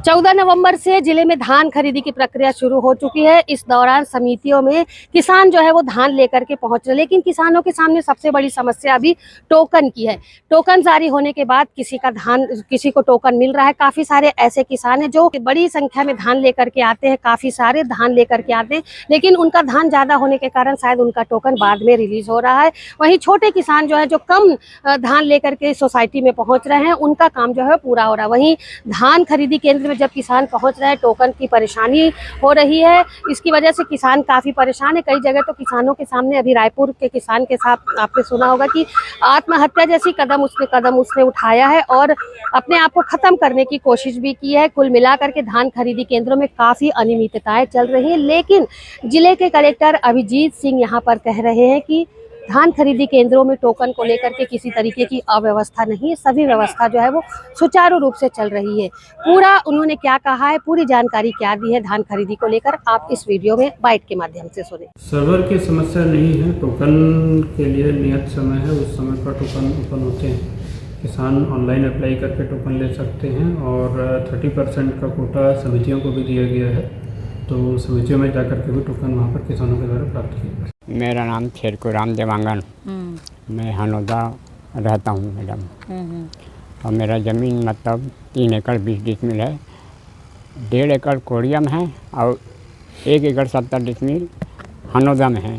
14 नवंबर से जिले में धान खरीदी की प्रक्रिया शुरू हो चुकी है। इस दौरान समितियों में किसान जो है वो धान लेकर के पहुंच रहे, लेकिन किसानों के सामने सबसे बड़ी समस्या अभी टोकन की है। टोकन जारी होने के बाद किसी को टोकन मिल रहा है। काफी सारे ऐसे किसान हैं जो बड़ी संख्या में धान लेकर के आते हैं, काफी सारे धान लेकर के आते हैं, लेकिन उनका धान ज्यादा होने के कारण शायद उनका टोकन बाद में रिलीज हो रहा है। वहीं छोटे किसान जो है जो कम धान लेकर के सोसाइटी में पहुंच रहे हैं, उनका काम जो है पूरा हो रहा है। वहीं धान खरीदी केंद्र में जब किसान पहुंच रहे हैं, टोकन की परेशानी हो रही है। इसकी वजह से किसान काफी परेशान है। कई जगह तो किसानों के सामने, अभी रायपुर के किसान के साथ आपने सुना होगा कि आत्महत्या जैसी कदम उसने उठाया है और अपने आप को खत्म करने की कोशिश भी की है। कुल मिलाकर के धान खरीदी केंद्रों में काफी अनियमितताएं चल रही है, लेकिन जिले के कलेक्टर अभिजीत सिंह यहाँ पर कह रहे हैं कि धान खरीदी केंद्रों में टोकन को लेकर के किसी तरीके की अव्यवस्था नहीं है। सभी व्यवस्था जो है वो सुचारू रूप से चल रही है। पूरा उन्होंने क्या कहा है, पूरी जानकारी क्या दी है धान खरीदी को लेकर, आप इस वीडियो में बाइट के माध्यम से सुने। सर्वर की समस्या नहीं है, टोकन के लिए नियत समय है, उस समय पर टोकन ओपन होते हैं। किसान ऑनलाइन अप्लाई करके टोकन ले सकते हैं और 30% का कोटा समितियों को भी दिया गया है, तो समितियों में जाकर के भी टोकन वहाँ पर किसानों के द्वारा प्राप्त किया जाए। मेरा नाम शेरकुराम देवांगन, मैं हनौदा रहता हूँ मैडम। और मेरा ज़मीन मतलब 3 एकड़ 20 डिसमिल है। 1.5 एकड़ कोरियम है और 1 एकड़ 70 डिसमिल हनौदा में है।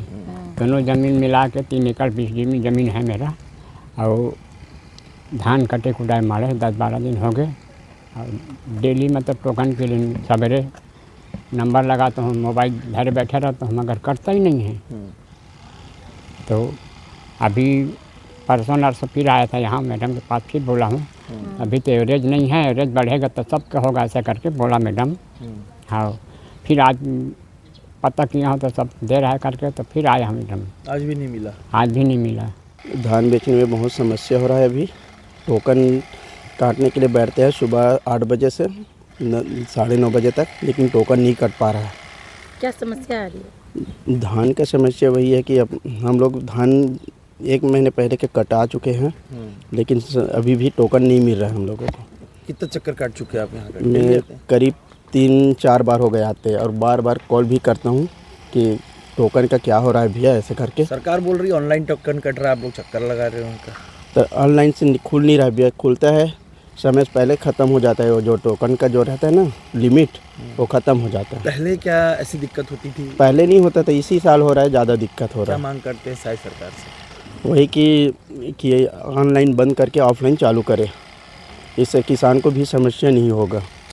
दोनों ज़मीन मिला के 3 एकड़ 20 डिसमिल ज़मीन है मेरा। और धान कटे कुटाए मारे 10-12 दिन हो गए। और डेली मतलब टोकन के लिए सवेरे नंबर लगाता हूँ, मोबाइल घर बैठे रहता हूँ, मगर करता ही नहीं है। तो अभी परसों नरसों फिर आया था यहाँ मैडम के पास, फिर बोला हूँ अभी तो एवरेज नहीं है, एवरेज बढ़ेगा तो सबका होगा, ऐसा करके बोला मैडम। हाँ, फिर आज पता किया हूँ तो सब दे रहा है करके, तो फिर आया हूँ मैडम। आज भी नहीं मिला? आज भी नहीं मिला। धान बेचने में बहुत समस्या हो रहा है। अभी टोकन काटने के लिए बैठते हैं सुबह 8 बजे से 9:30 बजे तक, लेकिन टोकन नहीं कट पा रहा है। क्या समस्या आ रही है? धान का समस्या वही है कि अब हम लोग धान 1 महीने पहले के कटा चुके हैं, लेकिन अभी भी टोकन नहीं मिल रहा है हम लोगों को। कितना चक्कर काट चुके हैं आप यहाँ पे? मैं करीब 3-4 बार हो गए आते, और बार बार कॉल भी करता हूँ कि टोकन का क्या हो रहा है भैया, ऐसे करके। सरकार बोल रही है ऑनलाइन टोकन कट रहा है, आप लोग चक्कर लगा रहे हो उनका। तो ऑनलाइन से खुल नहीं रहा है भैया, खुलता है समय से पहले ख़त्म हो जाता है। वो जो टोकन का जो रहता है ना लिमिट, वो ख़त्म हो जाता है। पहले क्या ऐसी दिक्कत होती थी? पहले नहीं होता था, इसी साल हो रहा है, ज़्यादा दिक्कत हो रहा क्या है। मांग करते हैं शायद सरकार से? वही कि ऑनलाइन बंद करके ऑफलाइन चालू करे, इससे किसान को भी समस्या नहीं होगा।